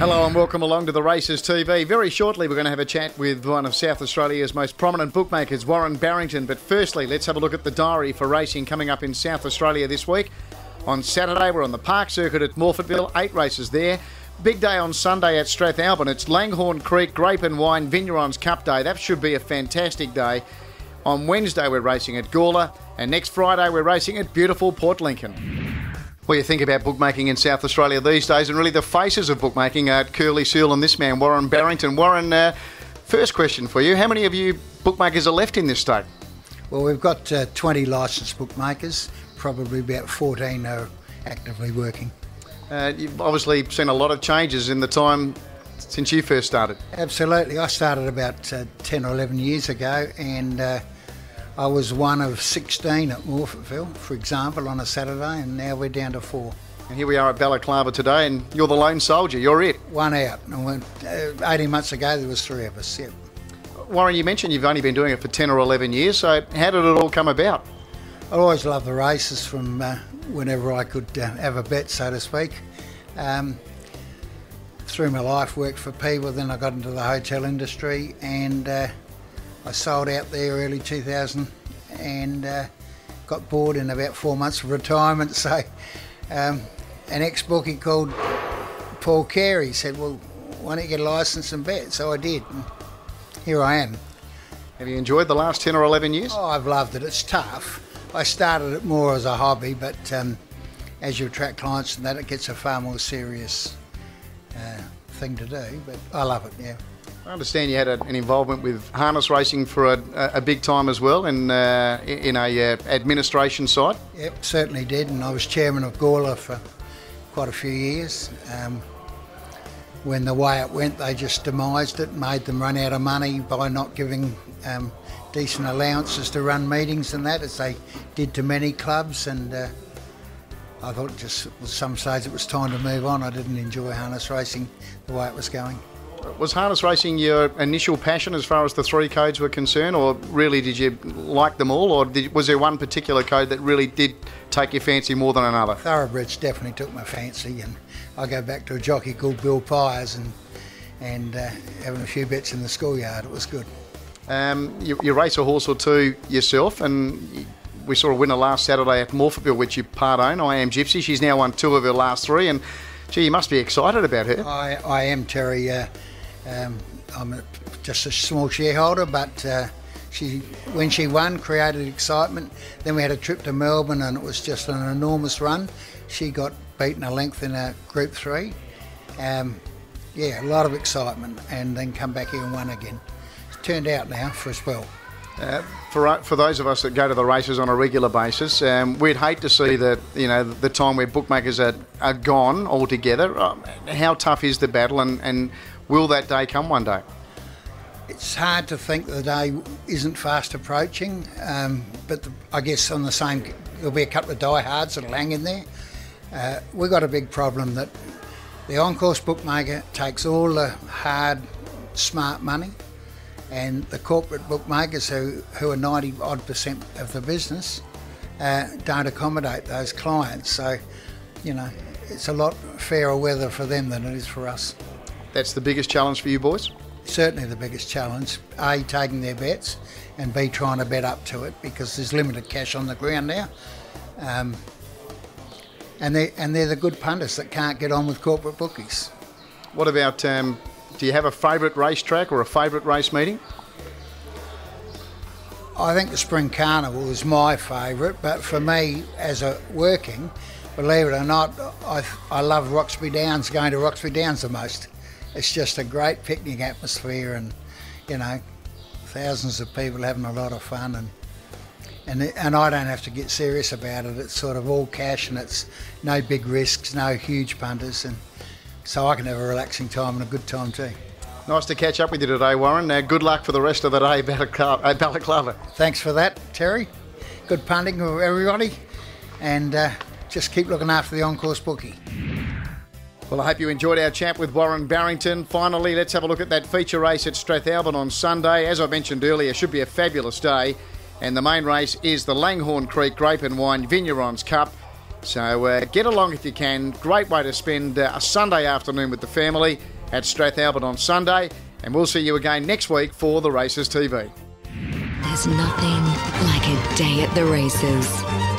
Hello and welcome along to the Races TV. Very shortly we're going to have a chat with one of South Australia's most prominent bookmakers, Warren Barrington. But firstly, let's have a look at the diary for racing coming up in South Australia this week. On Saturday we're on the Park Circuit at Morphettville, 8 races there. Big day on Sunday at Strathalbyn. It's Langhorne Creek Grape and Wine Vignerons Cup Day. That should be a fantastic day. On Wednesday we're racing at Gawler, and next Friday we're racing at beautiful Port Lincoln. What do you think about bookmaking in South Australia these days, and really the faces of bookmaking, Curly Seal and this man, Warren Barrington. Warren, first question for you. How many of you bookmakers are left in this state? Well, we've got 20 licensed bookmakers. Probably about 14 are actively working. You've obviously seen a lot of changes in the time since you first started. Absolutely. I started about 10 or 11 years ago, and I was one of 16 at Morphettville, for example, on a Saturday, and now we're down to 4. And here we are at Balaclava today, and you're the lone soldier. You're it. One out. And 18 months ago, there was 3 of us. Yep. Warren, you mentioned you've only been doing it for 10 or 11 years, so how did it all come about? I always loved the races from whenever I could have a bet, so to speak. Through my life, worked for people, then I got into the hotel industry, and I sold out there early 2000 and got bored in about 4 months of retirement. So an ex-bookie called Paul Carey said, well, why don't you get a licence and bet? So I did, and here I am. Have you enjoyed the last 10 or 11 years? Oh, I've loved it. It's tough. I started it more as a hobby, but as you attract clients and that, it gets a far more serious thing to do, but I love it, yeah. I understand you had an involvement with harness racing for a big time as well in a administration side. Yep, certainly did, and I was chairman of Gawler for quite a few years. When the way it went, they just demised it, made them run out of money by not giving decent allowances to run meetings and that, as they did to many clubs, and I thought just at some stage it was time to move on. I didn't enjoy harness racing the way it was going. Was harness racing your initial passion as far as the 3 codes were concerned, or really did you like them all, or was there one particular code that really did take your fancy more than another? Thoroughbreds definitely took my fancy, and I go back to a jockey called Bill Pyers and having a few bets in the schoolyard. It was good. You race a horse or two yourself, and we saw a winner last Saturday at Morphettville, which you part own. I Am Gypsy. She's now won 2 of her last 3, and gee, you must be excited about her. I am, Terry. I'm just a small shareholder, but when she won, created excitement. Then we had a trip to Melbourne, and it was just an enormous run. She got beaten a length in a Group 3. Yeah, a lot of excitement, and then come back here and won again. It's turned out now for a spell. For those of us that go to the races on a regular basis, we'd hate to see the time where bookmakers are gone altogether. How tough is the battle, and will that day come one day? It's hard to think the day isn't fast approaching, but I guess on the same, there'll be a couple of diehards that'll hang in there. We've got a big problem that the on-course bookmaker takes all the hard, smart money, and the corporate bookmakers who are 90-odd% of the business don't accommodate those clients. So, it's a lot fairer weather for them than it is for us. That's the biggest challenge for you boys? Certainly the biggest challenge. A, taking their bets, and B, trying to bet up to it, because there's limited cash on the ground now. And they're the good punters that can't get on with corporate bookies. What about, do you have a favourite racetrack or a favourite race meeting? I think the Spring Carnival is my favourite, but for me, as a working, believe it or not, I love Roxby Downs, going to Roxby Downs the most. It's just a great picnic atmosphere, and thousands of people having a lot of fun, and I don't have to get serious about it. It's sort of all cash, and it's no big risks, no huge punters, and so I can have a relaxing time and a good time too. Nice to catch up with you today, Warren. Good luck for the rest of the day at Balaclava. Thanks for that, Terry. Good punting for everybody, and just keep looking after the on-course bookie. Well, I hope you enjoyed our chat with Warren Barrington. Finally, let's have a look at that feature race at Strathalbyn on Sunday. As I mentioned earlier, should be a fabulous day. And the main race is the Langhorne Creek Grape and Wine Vignerons Cup. So get along if you can. Great way to spend a Sunday afternoon with the family at Strathalbert on Sunday. And we'll see you again next week for the Races TV. There's nothing like a day at the races.